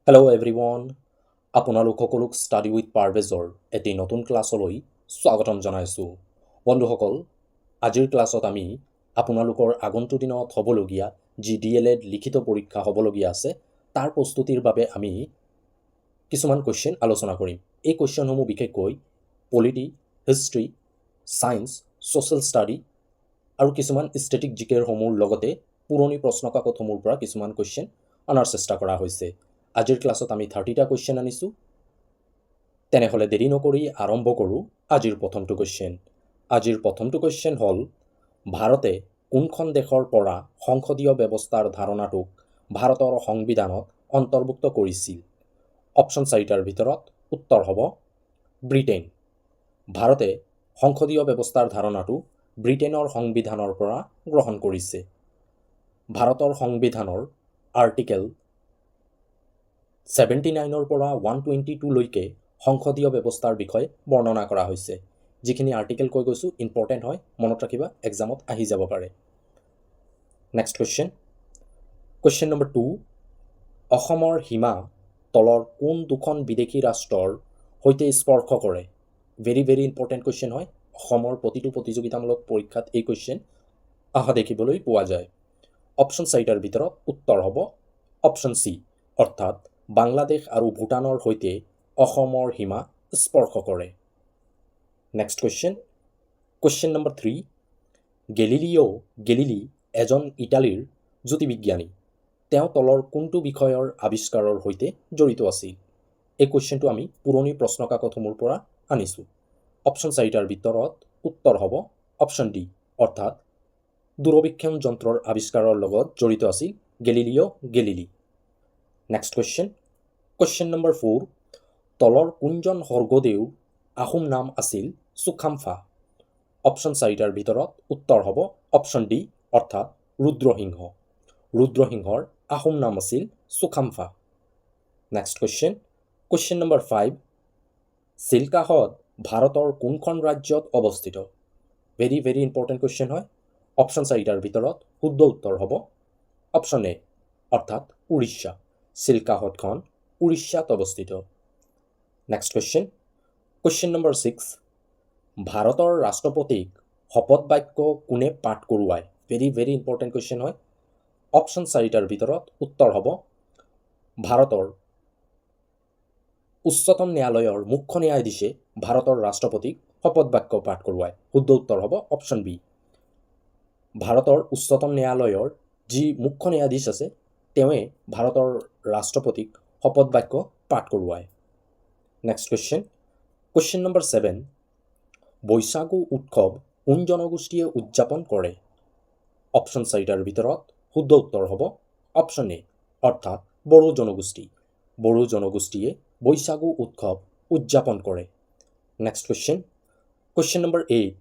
Hello' everyone, আপোনালোক সকলোক study with পাৰভেজৰ এটি নতুন ক্লাছলৈ স্বাগতম জনাইছোঁ। বন্ধুসকল, আজিৰ ক্লাছত আমি আপোনালোকৰ আগন্তুক দিনত হ'বলগীয়া যি DLED লিখিত পৰীক্ষা হ'বলগীয়া আছে তাৰ প্ৰস্তুতিৰ বাবে আমি কিছুমান কুৱেশ্যন আলোচনা কৰিম। এই কুৱেশ্যনসমূহ বিশেষকৈ polity, history, science, social study আৰু কিছুমান ষ্টেটিক জিকেৰসমূহৰ লগতে পুৰণি প্ৰশ্নকাকতসমূহৰ পৰা কিছুমান কুৱেশ্যন অনাৰ চেষ্টা কৰা হৈছে। আজিৰ ক্লাছত আমি 30টা কুৱেশ্যন আনিছোঁ। তেনেহ'লে দেৰি নকৰি আৰম্ভ কৰোঁ আজিৰ প্ৰথমটো কুৱেশ্যন। আজিৰ প্ৰথমটো কুৱেশ্যন হ'ল, ভাৰতে কোনখন দেশৰ পৰা সংসদীয় ব্যৱস্থাৰ ধাৰণাটোক ভাৰতৰ সংবিধানত অন্তৰ্ভুক্ত কৰিছিল? অপশ্যন 4টাৰ ভিতৰত উত্তৰ হ'ব ব্ৰিটেইন। ভাৰতে সংসদীয় ব্যৱস্থাৰ ধাৰণাটো ব্ৰিটেইনৰ সংবিধানৰ পৰা গ্ৰহণ কৰিছে। ভাৰতৰ সংবিধানৰ আৰ্টিকেল 79ৰ পৰা 122লৈকে সংসদীয় ব্যৱস্থাৰ বিষয়ে বৰ্ণনা কৰা হৈছে। যিখিনি আৰ্টিকেল কৈ গৈছোঁ ইম্পৰ্টেণ্ট হয়, মনত ৰাখিবা, এক্সামত আহি যাব পাৰে। Next question. কুৱেশ্যন নম্বৰ 2, অসমৰ সীমা তলৰ কোন দুখন বিদেশী ৰাষ্ট্ৰৰ সৈতে স্পৰ্শ কৰে? ভেৰি ভেৰি ইম্পৰ্টেণ্ট কুৱেশ্যন হয়। অসমৰ প্ৰতিটো প্ৰতিযোগিতামূলক পৰীক্ষাত এই কুৱেশ্যন অহা দেখিবলৈ পোৱা যায়। অপশ্যন 4টাৰ ভিতৰত উত্তৰ হ'ব অপশ্যন চি, অৰ্থাৎ বাংলাদেশ আৰু ভূটানৰ সৈতে অসমৰ সীমা স্পৰ্শ কৰে। Next question. Question number 3, Galilee এজন ইটালীৰ জ্যোতিৰ্বিজ্ঞানী। তেওঁ তলৰ কোনটো বিষয়ৰ আৱিষ্কাৰৰ সৈতে জড়িত আছিল? এই কুৱেশ্যনটো আমি পুৰণি প্ৰশ্নকাকতসমূহৰ পৰা আনিছোঁ। অপশ্যন 4টাৰ ভিতৰত উত্তৰ হ'ব অপশ্যন ডি, অৰ্থাৎ দূৰবীক্ষণ যন্ত্ৰৰ আৱিষ্কাৰৰ লগত জড়িত আছিল Galilee. Next question. Question number 4, তলৰ কোনজন স্বৰ্গদেউৰ আহোম নাম আছিল চুকাম্ফা? অপশ্যন 4টাৰ ভিতৰত উত্তৰ হ'ব অপশ্যন ডি, অৰ্থাৎ ৰুদ্ৰসিংহ। ৰুদ্ৰসিংহৰ আহোম নাম আছিল Chukampha. Next question. Question number 5, Chilika হ্ৰদ ভাৰতৰ কোনখন ৰাজ্যত অৱস্থিত? ভেৰি ভেৰি ইম্পৰ্টেণ্ট কুৱেশ্যন হয়। অপশ্যন 4টাৰ ভিতৰত শুদ্ধ উত্তৰ হ'ব অপশ্যন এ, অৰ্থাৎ উৰিষ্যা। চিল্কা হ্ৰদখন উৰিষ্যাত অৱস্থিত। Next question. কুৱেশ্যন নম্বৰ 6, ভাৰতৰ ৰাষ্ট্ৰপতিক শপত বাক্য কোনে পাঠ কৰোৱায়? ভেৰি ভেৰি ইম্পৰ্টেণ্ট কুৱেশ্যন হয়। অপশ্যন 4টাৰ ভিতৰত উত্তৰ হ'ব ভাৰতৰ উচ্চতম ন্যায়ালয়ৰ মুখ্য ন্যায়াধীশে ভাৰতৰ ৰাষ্ট্ৰপতিক শপত বাক্য পাঠ কৰোৱায়। শুদ্ধ উত্তৰ হ'ব অপশ্যন বি। ভাৰতৰ উচ্চতম ন্যায়ালয়ৰ যি মুখ্য ন্যায়াধীশ আছে তেওঁৱে ভাৰতৰ ৰাষ্ট্ৰপতিক শপত বাক্য পাঠ কৰোৱায়। Next question. Question number 7, Baishagu উৎসৱ কোন জনগোষ্ঠীয়ে উদযাপন কৰে? অপশ্যন 4টাৰ ভিতৰত শুদ্ধ উত্তৰ হ'ব অপশ্যন এ, অৰ্থাৎ বড়ো জনগোষ্ঠী। বড়ো জনগোষ্ঠীয়ে বৈশাগু উৎসৱ উদযাপন কৰে। Next question. Question number 8,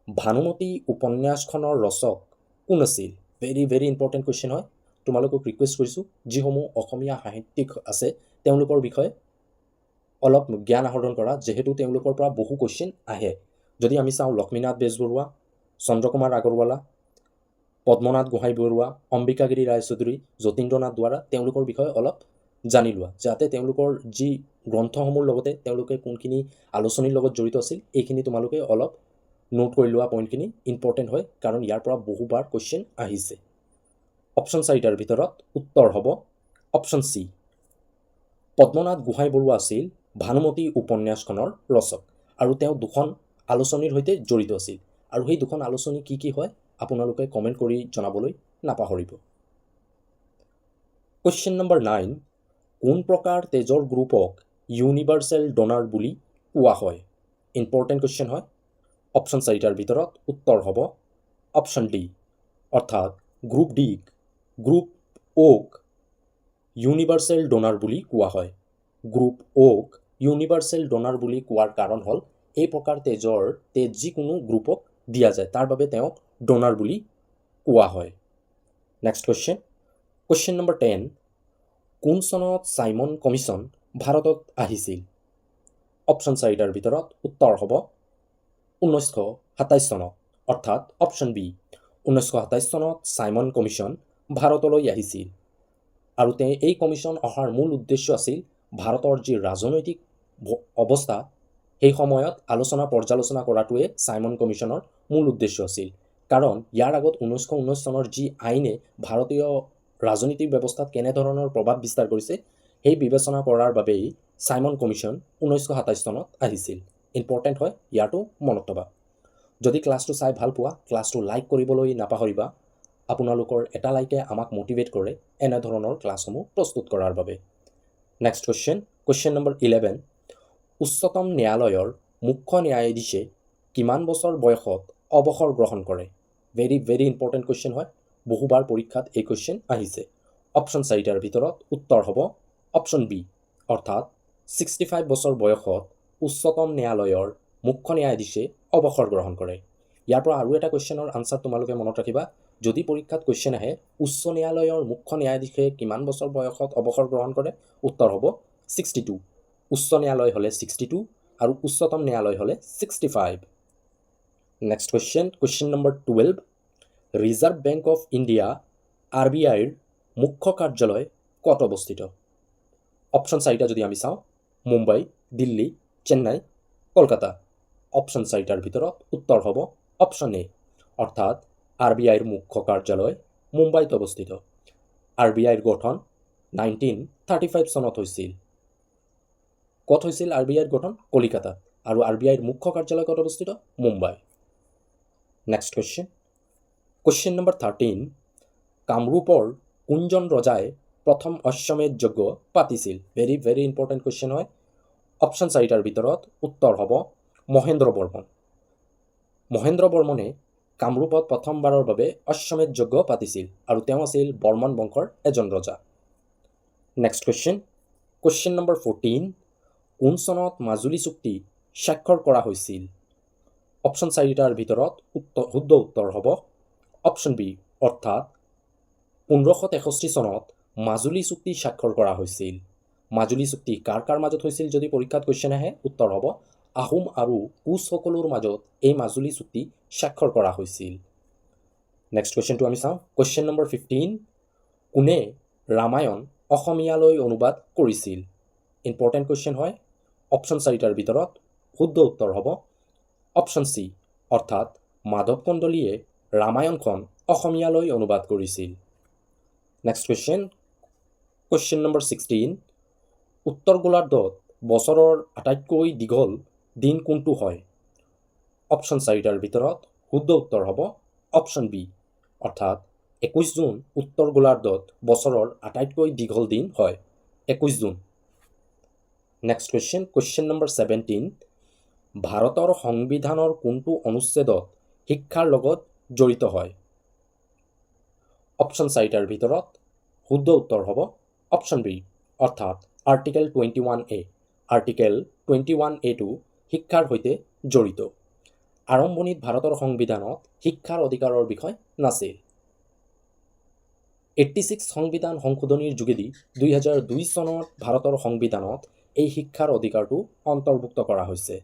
Bhanumati উপন্যাসখনৰ ৰচক কোন আছিল? ভেৰি ভেৰি ইম্পৰ্টেণ্ট কুৱেশ্যন হয়। তোমালোকক ৰিকুৱেষ্ট কৰিছোঁ, যিসমূহ অসমীয়া সাহিত্যিক আছে তেওঁলোকৰ বিষয়ে অলপ জ্ঞান আহৰণ কৰা, যিহেতু তেওঁলোকৰ পৰা বহু কুৱেশ্যন আহে। যদি আমি চাওঁ, লক্ষ্মীনাথ বেজবৰুৱা, চন্দ্ৰকুমাৰ আগৰৱালা, পদ্মনাথ গোহাঁই বৰুৱা, অম্বিকাগিৰি ৰায়চৌধুৰী, যতীন্দ্ৰনাথ দুৱৰা, তেওঁলোকৰ বিষয়ে অলপ জানি লোৱা, যাতে তেওঁলোকৰ যি গ্ৰন্থসমূহৰ লগতে তেওঁলোকে কোনখিনি আলোচনীৰ লগত জড়িত আছিল এইখিনি তোমালোকে অলপ নোট কৰি লোৱা। পইণ্টখিনি ইম্পৰ্টেণ্ট হয়, কাৰণ ইয়াৰ পৰা বহুবাৰ কুৱেশ্যন আহিছে। অপশ্যন 4টাৰ ভিতৰত উত্তৰ হ'ব অপশ্যন চি, পদ্মনাথ গোহাঁই বৰুৱা আছিল ভানুমতী উপন্যাসখনৰ ৰচক, আৰু তেওঁ দুখন আলোচনীৰ সৈতে জড়িত আছিল। আৰু সেই দুখন আলোচনী কি কি হয় আপোনালোকে কমেণ্ট কৰি জনাবলৈ নাপাহৰিব। কুৱেশ্যন নম্বৰ 9, কোন প্ৰকাৰ তেজৰ গ্ৰুপক ইউনিভাৰ্চেল ডোনাৰ বুলি কোৱা হয়? ইম্পৰ্টেণ্ট কুৱেশ্যন হয়। অপশ্যন 4টাৰ ভিতৰত উত্তৰ হ'ব অপশ্যন ডি, অৰ্থাৎ গ্ৰুপ ডিক গ্ৰুপ অ'ক ইউনিভাৰ্চেল ডোনাৰ বুলি কোৱা হয়। গ্ৰুপ অ'ক ইউনিভাৰ্চেল ডোনাৰ বুলি কোৱাৰ কাৰণ হ'ল এই প্ৰকাৰ তেজ যিকোনো গ্ৰুপক দিয়া যায়, তাৰ বাবে তেওঁক ডোনাৰ বুলি কোৱা হয়। Next question. কুৱেশ্যন নম্বৰ 10, কোন চনত চাইমন কমিশ্যন ভাৰতত আহিছিল? অপশ্যন 4টাৰ ভিতৰত উত্তৰ হ'ব 1927 চনত, অৰ্থাৎ অপশ্যন বি, 1927 চনত চাইমন কমিশ্যন ভাৰতলৈ আহিছিল। আৰু এই কমিশ্যন অহাৰ মূল উদ্দেশ্য আছিল ভাৰতৰ যি ৰাজনৈতিক অৱস্থা সেই সময়ত পৰ্যালোচনা কৰাটোৱে চাইমন কমিশ্যনৰ মূল উদ্দেশ্য আছিল। কাৰণ ইয়াৰ আগত 1919 চনৰ যি আইনে ভাৰতীয় ৰাজনৈতিক ব্যৱস্থাত কেনেধৰণৰ প্ৰভাৱ বিস্তাৰ কৰিছে সেই বিবেচনা কৰাৰ বাবেই চাইমন কমিশ্যন 1927 চনত আহিছিল। ইম্পৰ্টেণ্ট হয়, ইয়াতো মনত থবা। যদি ক্লাছটো চাই ভাল পোৱা, ক্লাছটো লাইক কৰিবলৈ নাপাহৰিবা। আপোনালোকৰ এটা লাইকে আমাক মটিভেট কৰে এনেধৰণৰ ক্লাছসমূহ প্ৰস্তুত কৰাৰ বাবে। Next question number 11। উচ্চতম ন্যায়ালয়ৰ মুখ্য ন্যায়াধীশে কিমান বছৰ বয়সত অৱসৰ গ্ৰহণ কৰে? ভেৰি ইম্পৰ্টেণ্ট কুৱেশ্যন হয়, বহুবাৰ পৰীক্ষাত এই কুৱেশ্যন আহিছে। অপশ্যন 4টাৰ ভিতৰত উত্তৰ হ'ব অপশ্যন বি, অৰ্থাৎ 65 বছৰ বয়সত উচ্চতম ন্যায়ালয়ৰ মুখ্য ন্যায়াধীশে অৱসৰ গ্ৰহণ কৰে। ইয়াৰ পৰা আৰু এটা কুৱেশ্যনৰ আনচাৰ তোমালোকে মনত ৰাখিবা। যদি পৰীক্ষাত কুৱেশ্যন আহে উচ্চ ন্যায়ালয়ৰ মুখ্য ন্যায়াধীশে কিমান বছৰ বয়সত অৱসৰ গ্ৰহণ কৰে, উত্তৰ হ'ব 62। উচ্চ ন্যায়ালয় হ'লে 62 আৰু উচ্চতম ন্যায়ালয় হ'লে 65। Next question number 12। Reserve bank of India RBIৰ মুখ্য কাৰ্যালয় ক'ত অৱস্থিত? অপশ্যন 4টা যদি আমি চাওঁ, মুম্বাই, দিল্লী, চেন্নাই, কলকাতা। অপশ্যন 4টাৰ ভিতৰত উত্তৰ হ'ব অপশ্যন এ, অৰ্থাৎ RBIৰ মুখ্য কাৰ্যালয় মুম্বাইত অৱস্থিত। RBIৰ গঠন 1935 চনত হৈছিল। ক'ত হৈছিল RBIৰ গঠন? কলিকাতাত। আৰু RBIৰ মুখ্য কাৰ্যালয় ক'ত অৱস্থিত? মুম্বাই। Next question number 13। কামৰূপৰ কোনজন ৰজাই প্ৰথম অশ্বমেধ যজ্ঞ পাতিছিল? ভেৰি ইম্পৰ্টেণ্ট কুৱেশ্যন হয়। অপশ্যন 4টাৰ ভিতৰত উত্তৰ হ'ব মহেন্দ্ৰ বৰ্মন। মহেন্দ্ৰ বৰ্মনে কামৰূপত প্ৰথমবাৰৰ বাবে অশ্বমেধ যজ্ঞ পাতিছিল আৰু তেওঁ আছিল বৰ্মন বংশৰ এজন ৰজা। Next question number 14। কোন চনত মাজুলী চুক্তি স্বাক্ষৰ কৰা হৈছিল? অপশ্যন 4টাৰ ভিতৰত শুদ্ধ উত্তৰ হ'ব অপশ্যন বি, অৰ্থাৎ 1563 চনত মাজুলী চুক্তি স্বাক্ষৰ কৰা হৈছিল। মাজুলী চুক্তি কাৰ কাৰ মাজত হৈছিল যদি পৰীক্ষাত কুৱেশ্যন আহে, উত্তৰ হ'ব আহোম আৰু কোচ সকলৰ মাজত এই মাজুলী চুক্তি স্বাক্ষৰ কৰা হৈছিল। নেক্সট কুৱেশ্যনটো আমি চাওঁ। Question number 15। কোনে ৰামায়ণ অসমীয়ালৈ অনুবাদ কৰিছিল? ইম্পৰ্টেণ্ট কুৱেশ্যন হয়। অপশ্যন 4টাৰ ভিতৰত শুদ্ধ উত্তৰ হ'ব অপশ্যন চি, অৰ্থাৎ মাধৱ কন্দলীয়ে ৰামায়ণখন অসমীয়ালৈ অনুবাদ কৰিছিল। Next question number 16। উত্তৰ গোলাৰ্ধত বছৰৰ আটাইতকৈ দীঘল দিন কোনটো হয়? অপশ্যন 4টাৰ ভিতৰত শুদ্ধ উত্তৰ হ'ব অপশ্যন বি, অৰ্থাৎ 21 জুন উত্তৰ গোলাৰ্ধত বছৰৰ আটাইতকৈ দীঘল দিন হয়, 21 জুন। Next question number 17। ভাৰতৰ সংবিধানৰ কোনটো অনুচ্ছেদত শিক্ষাৰ লগত জড়িত হয়? অপশ্যন 4টাৰ ভিতৰত শুদ্ধ উত্তৰ হ'ব অপশ্যন বি, অৰ্থাৎ আৰ্টিকেল 21A। আৰ্টিকেল 21A শিক্ষাৰ সৈতে জড়িত। আৰম্ভণিত ভাৰতৰ সংবিধানত শিক্ষাৰ অধিকাৰৰ বিষয় নাছিল। 86 সংবিধান সংশোধনীৰ যোগেদি 2002 চনত ভাৰতৰ সংবিধানত এই শিক্ষাৰ অধিকাৰটো অন্তৰ্ভুক্ত কৰা হৈছে।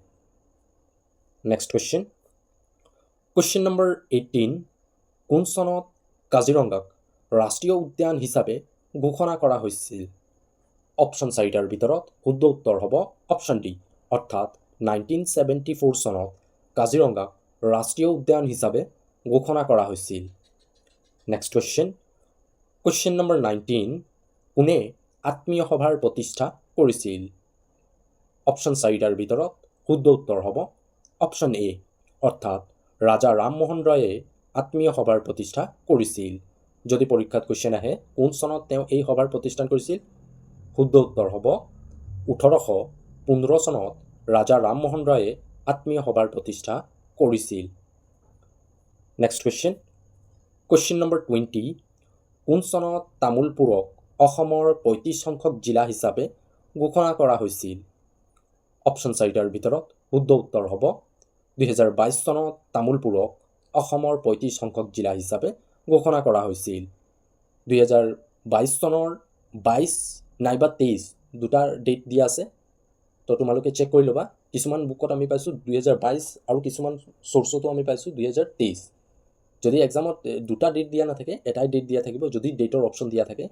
Next question number 18। কোন চনত কাজিৰঙাক ৰাষ্ট্ৰীয় উদ্যান হিচাপে ঘোষণা কৰা হৈছিল? অপশ্যন 4টাৰ ভিতৰত শুদ্ধ উত্তৰ হ'ব অপশ্যন ডি, অৰ্থাৎ 1974 চনত কাজিৰঙাক ৰাষ্ট্ৰীয় উদ্যান হিচাপে ঘোষণা কৰা হৈছিল। Next question number 19। কোনে আত্মীয় সভাৰ প্ৰতিষ্ঠা কৰিছিল? অপশ্যন 4টাৰ ভিতৰত শুদ্ধ উত্তৰ হ'ব অপশ্যন এ, অৰ্থাৎ ৰাজা ৰামমোহন ৰায়ে আত্মীয় সভাৰ প্ৰতিষ্ঠা কৰিছিল। যদি পৰীক্ষাত কুৱেশ্যন আহে কোন চনত তেওঁ এই সভাৰ প্ৰতিষ্ঠান কৰিছিল, শুদ্ধ উত্তৰ হ'ব 1815 চনত ৰাজা ৰামমোহন ৰায়ে আত্মীয় সভাৰ প্ৰতিষ্ঠা কৰিছিল। Next question number 20। কোন চনত তামোলপুৰক অসমৰ 35 সংখ্যক জিলা হিচাপে ঘোষণা কৰা হৈছিল? অপশ্যন 4টাৰ ভিতৰত শুদ্ধ উত্তৰ হ'ব 2022 চনত তামোলপুৰক অসমৰ 35 সংখ্যক জিলা হিচাপে ঘোষণা কৰা হৈছিল। 2022 চনৰ 22 নাইবা 23 দুটা ডেট দিয়া আছে, তো তোমালোকে চেক কৰি ল'বা। কিছুমান বুকত আমি পাইছোঁ 2022 আৰু কিছুমান চ'ৰ্চতো আমি পাইছোঁ 2023। যদি এক্সামত দুটা ডেট দিয়া নাথাকে, এটাই ডেট দিয়া থাকিব। যদি ডেটৰ অপশ্যন দিয়া থাকে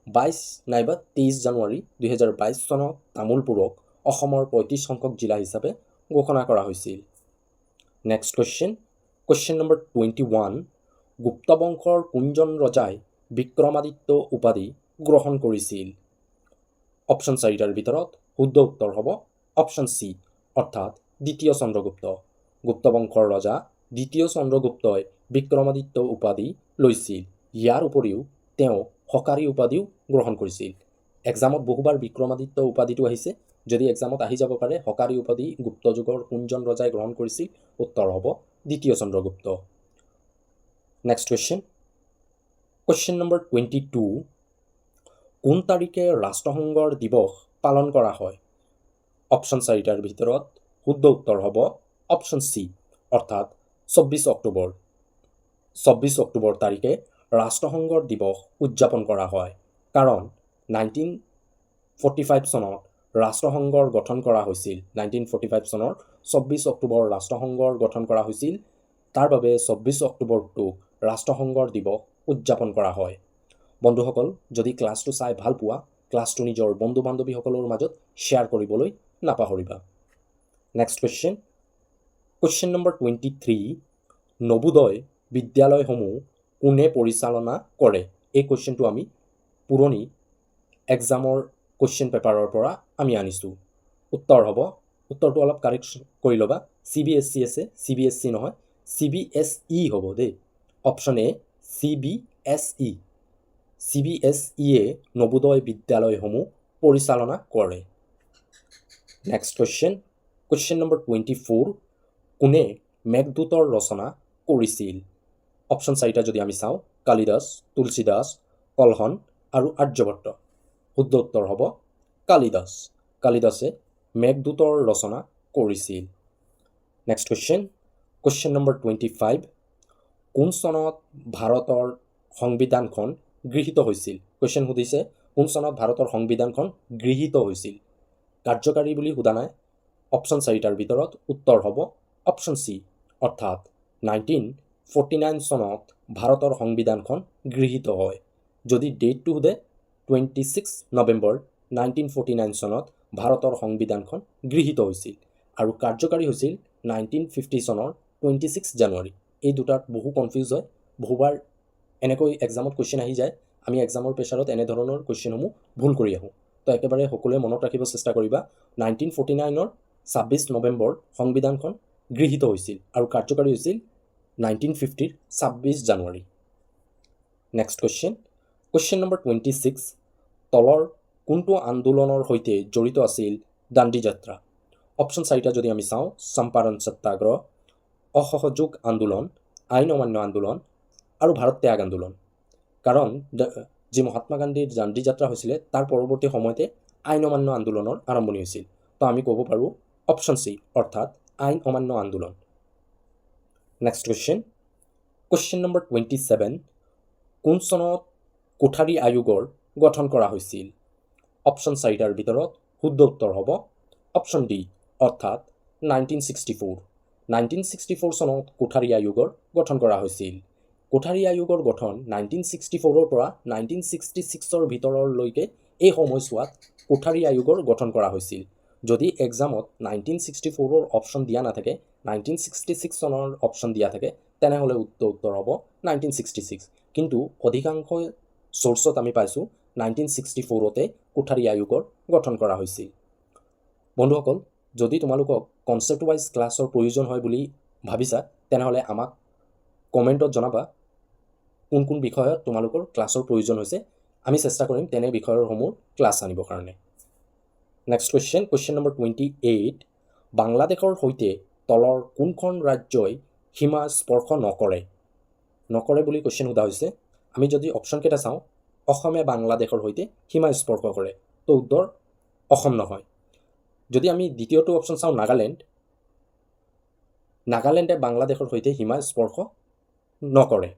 22 নাইবা 23 জানুৱাৰী 2022 চনত তামোলপুৰক অসমৰ 35 সংখ্যক জিলা হিচাপে ঘোষণা কৰা হৈছিল। নেক্সট কুৱেশ্যন নম্বৰ 21, গুপ্ত বংশৰ কোনজন ৰজাই বিক্ৰমাদিত্য উপাধি গ্ৰহণ কৰিছিল? অপশ্যন 4টাৰ ভিতৰত শুদ্ধ উত্তৰ হ'ব অপশ্যন চি, অৰ্থাৎ দ্বিতীয় চন্দ্ৰগুপ্ত। গুপ্ত বংশৰ ৰজা দ্বিতীয় চন্দ্ৰগুপ্তই বিক্ৰমাদিত্য উপাধি লৈছিল। ইয়াৰ উপৰিও তেওঁ হকাৰী উপাধিও গ্ৰহণ কৰিছিল। এক্সামত বহুবাৰ বিক্ৰমাদিত্য উপাধিটো আহিছে। যদি এক্সামত আহি যাব পাৰে হকাৰী উপাধি গুপ্ত যুগৰ কোনজন ৰজাই গ্ৰহণ কৰিছিল, উত্তৰ হ'ব দ্বিতীয় চন্দ্ৰগুপ্ত। নেক্সট কুৱেশ্যন নম্বৰ 22, কোন তাৰিখে ৰাষ্ট্ৰসংঘৰ দিৱস পালন কৰা হয়? অপশ্যন 4টাৰ ভিতৰত শুদ্ধ উত্তৰ হ'ব অপশ্যন চি, অৰ্থাৎ 24 অক্টোবৰ। 24 অক্টোবৰ তাৰিখে ৰাষ্ট্ৰসংঘৰ দিৱস উদযাপন কৰা হয়, কাৰণ 1945 চনত ৰাষ্ট্ৰসংঘৰ গঠন কৰা হৈছিল। 1945 চনৰ 24 অক্টোবৰ ৰাষ্ট্ৰসংঘৰ গঠন কৰা হৈছিল। তাৰ বাবে 24 অক্টোবৰটোক ৰাষ্ট্ৰসংঘৰ দিৱস উদযাপন কৰা হয়। বন্ধুসকল, যদি ক্লাছটো চাই ভাল পোৱা, ক্লাছটো নিজৰ বন্ধু বান্ধৱীসকলৰ মাজত শ্বেয়াৰ কৰিবলৈ নাপাহৰিবা। নেক্সট কুৱেশ্যন নম্বৰ 23, নবোদয় বিদ্যালয়সমূহ কোনে পৰিচালনা কৰে? এই কুৱেশ্যনটো আমি পুৰণি এক্সামৰ কুৱেশ্যন পেপাৰৰ পৰা আমি আনিছোঁ। উত্তৰটো অলপ কাৰেক্ট কৰি ল'বা। CBSE আছে, CBSE নহয়, CBSE হ'ব দেই। Option A CBSE। CBSEয়ে নবোদয় বিদ্যালয়সমূহ পৰিচালনা কৰে। নেক্সট কুৱেশ্যন নম্বৰ 24, কোনে মেঘদূতৰ ৰচনা কৰিছিল? অপশ্যন 4টা যদি আমি চাওঁ, কালিদাস, তুলসীদাস, কলহন আৰু আৰ্যভট্ট। শুদ্ধ উত্তৰ হ'ব কালিদাস। কালিদাসে মেঘদূতৰ ৰচনা কৰিছিল। নেক্সট কুৱেশ্যন নম্বৰ 25, কোন চনত ভাৰতৰ সংবিধানখন গৃহীত হৈছিল? কুৱেশ্যন সুধিছে কোন চনত ভাৰতৰ সংবিধানখন গৃহীত হৈছিল। কাৰ্যকাৰী বুলি সোধা নাই। অপশ্যন 4টাৰ ভিতৰত উত্তৰ হ'ব অপশ্যন চি, অৰ্থাৎ 1949 চনত ভাৰতৰ সংবিধানখন গৃহীত হয়। যদি ডেটটো সোধে 26 নৱেম্বৰ 1949 চনত ভাৰতৰ সংবিধানখন গৃহীত হৈছিল আৰু কাৰ্যকাৰী হৈছিল 1950 চনৰ 26 জানুৱাৰী। এই দুটাত বহু কনফিউজ হয়। বহুবাৰ এনেকৈ এক্সামত কুৱেশ্যন আহি যায়, আমি এক্সামৰ প্ৰেছাৰত এনেধৰণৰ কুৱেশ্যনসমূহ ভুল কৰি আহোঁ। তো একেবাৰে সকলোৱে মনত ৰাখিব চেষ্টা কৰিবা, 1949ৰ 26 নৱেম্বৰ সংবিধানখন গৃহীত হৈছিল আৰু কাৰ্যকাৰী হৈছিল 1950ৰ 26 জানুৱাৰী। নেক্সট কুৱেশ্যন নম্বৰ 26, তলৰ কোনটো আন্দোলনৰ সৈতে জড়িত আছিল দাণ্ডি যাত্ৰা? অপশ্যন 4টা যদি আমি চাওঁ, চম্পাৰণ সত্যাগ্ৰহ, অসহযোগ আন্দোলন, আইন অমান্য আন্দোলন আৰু ভাৰত ত্যাগ আন্দোলন। কাৰণ যি মহাত্মা গান্ধীৰ দাণ্ডি যাত্ৰা হৈছিলে তাৰ পৰৱৰ্তী সময়তে আইন অমান্য আন্দোলনৰ আৰম্ভণি হৈছিল। তো আমি ক'ব পাৰোঁ অপশ্যন চি, অৰ্থাৎ আইন অমান্য আন্দোলন। নেক্সট কুৱেশ্যন নম্বৰ 27, কোন চনত কোঠাৰী আয়োগৰ গঠন কৰা হৈছিল? অপশ্যন 4টাৰ ভিতৰত শুদ্ধ উত্তৰ হ'ব অপশ্যন ডি, অৰ্থাৎ 1964। 1964 চনত কোঠাৰী আয়োগৰ গঠন কৰা হৈছিল। কোঠাৰী আয়োগৰ গঠন 1964ৰ পৰা 1966ৰ ভিতৰলৈকে এই সময়ছোৱাত কোঠাৰী আয়োগৰ গঠন কৰা হৈছিল। যদি এক্সামত 1964ৰ অপশ্যন দিয়া নাথাকে, 1966 চনৰ অপশ্যন দিয়া থাকে, তেনেহ'লে উত্তৰ হ'ব 1966। কিন্তু অধিকাংশ চ'ৰ্চত আমি পাইছোঁ 1964তে কোঠাৰী আয়োগৰ গঠন কৰা হৈছিল। বন্ধুসকল, যদি তোমালোকক কনচেপ্ট ৱাইজ ক্লাছৰ প্ৰয়োজন হয় বুলি ভাবিছা, তেনেহ'লে আমাক কমেণ্টত জনাবা কোন কোন বিষয়ত তোমালোকৰ ক্লাছৰ প্ৰয়োজন হৈছে। আমি চেষ্টা কৰিম তেনে বিষয়সমূহ ক্লাছ আনিবৰ কাৰণে। নেক্সট কুৱেশ্যন নম্বৰ 28, বাংলাদেশৰ সৈতে তলৰ কোনখন ৰাজ্যই সীমা স্পৰ্শ নকৰে বুলি কুৱেশ্যন সোধা হৈছে। আমি যদি অপশ্যনকেইটা চাওঁ, অসমে বাংলাদেশৰ সৈতে সীমা স্পৰ্শ কৰে, তো উত্তৰ অসম নহয়। যদি আমি দ্বিতীয়টো অপশ্যন চাওঁ, নাগালেণ্ডে বাংলাদেশৰ সৈতে সীমা স্পৰ্শ নকৰে।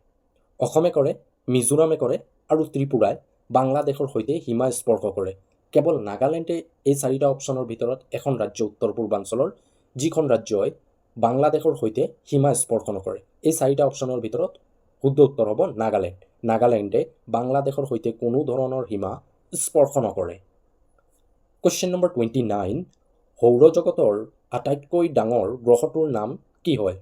অসমে কৰে, মিজোৰামে কৰে আৰু ত্ৰিপুৰাই বাংলাদেশৰ সৈতে সীমা স্পৰ্শ কৰে। কেৱল নাগালেণ্ডে এই 4টা অপশ্যনৰ ভিতৰত এখন ৰাজ্য উত্তৰ পূৰ্বাঞ্চলৰ যিখন ৰাজ্যই বাংলাদেশৰ সৈতে সীমা স্পৰ্শ নকৰে। এই 4টা অপশ্যনৰ ভিতৰত শুদ্ধ উত্তৰ হ'ব নাগালেণ্ড। নাগালেণ্ডে বাংলাদেশৰ সৈতে কোনো ধৰণৰ সীমা স্পৰ্শ নকৰে। কুৱেশ্যন নম্বৰ 29, সৌৰজগতৰ আটাইতকৈ ডাঙৰ গ্ৰহটোৰ নাম কি হয়?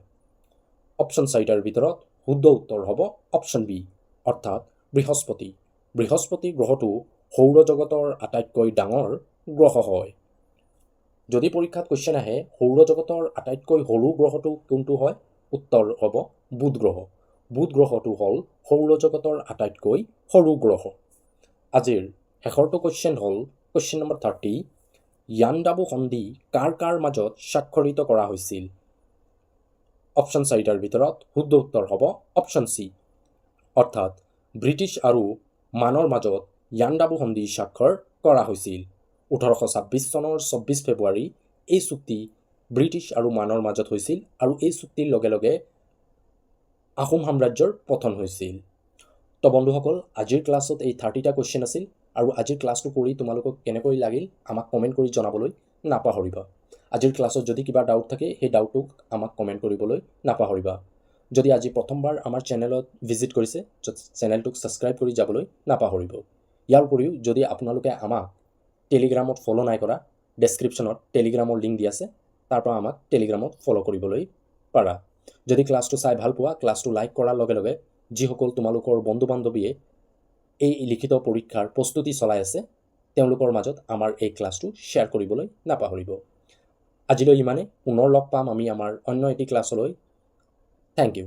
অপশ্যন 4টাৰ ভিতৰত শুদ্ধ উত্তৰ হ'ব অপশ্যন বি, অৰ্থাৎ বৃহস্পতি। বৃহস্পতি গ্ৰহটো সৌৰজগতৰ আটাইতকৈ ডাঙৰ গ্ৰহ হয়। যদি পৰীক্ষাত কুৱেশ্যন আহে সৌৰজগতৰ আটাইতকৈ সৰু গ্ৰহটো কোনটো হয়, উত্তৰ হ'ব বুধ গ্ৰহ। বুধ গ্ৰহটো হ'ল সৌৰজগতৰ আটাইতকৈ সৰু গ্ৰহ। আজিৰ শেষৰটো কুৱেশ্যন হ'ল কুৱেশ্যন নম্বৰ 30, য়াণ্ডাবু সন্ধি কাৰ কাৰ মাজত স্বাক্ষৰিত কৰা হৈছিল? অপশ্যন 4টাৰ ভিতৰত শুদ্ধ উত্তৰ হ'ব অপশ্যন চি, অৰ্থাৎ ব্ৰিটিছ আৰু মানৰ মাজত য়াণ্ডাবু সন্ধি স্বাক্ষৰ কৰা হৈছিল। 1826 চনৰ 24 ফেব্ৰুৱাৰী এই চুক্তি ব্ৰিটিছ আৰু মানৰ মাজত হৈছিল আৰু এই চুক্তিৰ লগে লগে আহোম সাম্ৰাজ্যৰ পতন হৈছিল। তো বন্ধুসকল, আজিৰ ক্লাছত এই 30টা কুৱেশ্যন আছিল আৰু আজিৰ ক্লাছটো কৰি তোমালোকক কেনেকৈ লাগিল আমাক কমেণ্ট কৰি জনাবলৈ নাপাহৰিবা। আজিৰ ক্লাছত যদি কিবা ডাউট থাকে সেই ডাউটটোক আমাক কমেণ্ট কৰিবলৈ নাপাহৰিবা। যদি আজি প্ৰথমবাৰ আমাৰ চেনেলত ভিজিট কৰিছে, চেনেলটোক ছাবস্ক্ৰাইব কৰি যাবলৈ নাপাহৰিব। ইয়াৰ উপৰিও যদি আপোনালোকে আমাক টেলিগ্ৰামত ফ'ল' নাই কৰা, ডেছক্ৰিপশ্যনত টেলিগ্ৰামৰ লিংক দি আছে, তাৰ পৰা আমাক টেলিগ্ৰামত ফ'ল' কৰিবলৈ পাৰা। যদি ক্লাছটো চাই ভাল পোৱা, ক্লাছটো লাইক কৰাৰ লগে লগে যিসকল তোমালোকৰ বন্ধু বান্ধৱীয়ে এই লিখিত পৰীক্ষাৰ প্ৰস্তুতি চলাই আছে তেওঁলোকৰ মাজত আমাৰ এই ক্লাছটো শ্বেয়াৰ কৰিবলৈ নাপাহৰিব। আজিলৈ ইমানে। পুনৰ লগ পাম আমি আমাৰ অন্য এটি ক্লাছলৈ। Thank U.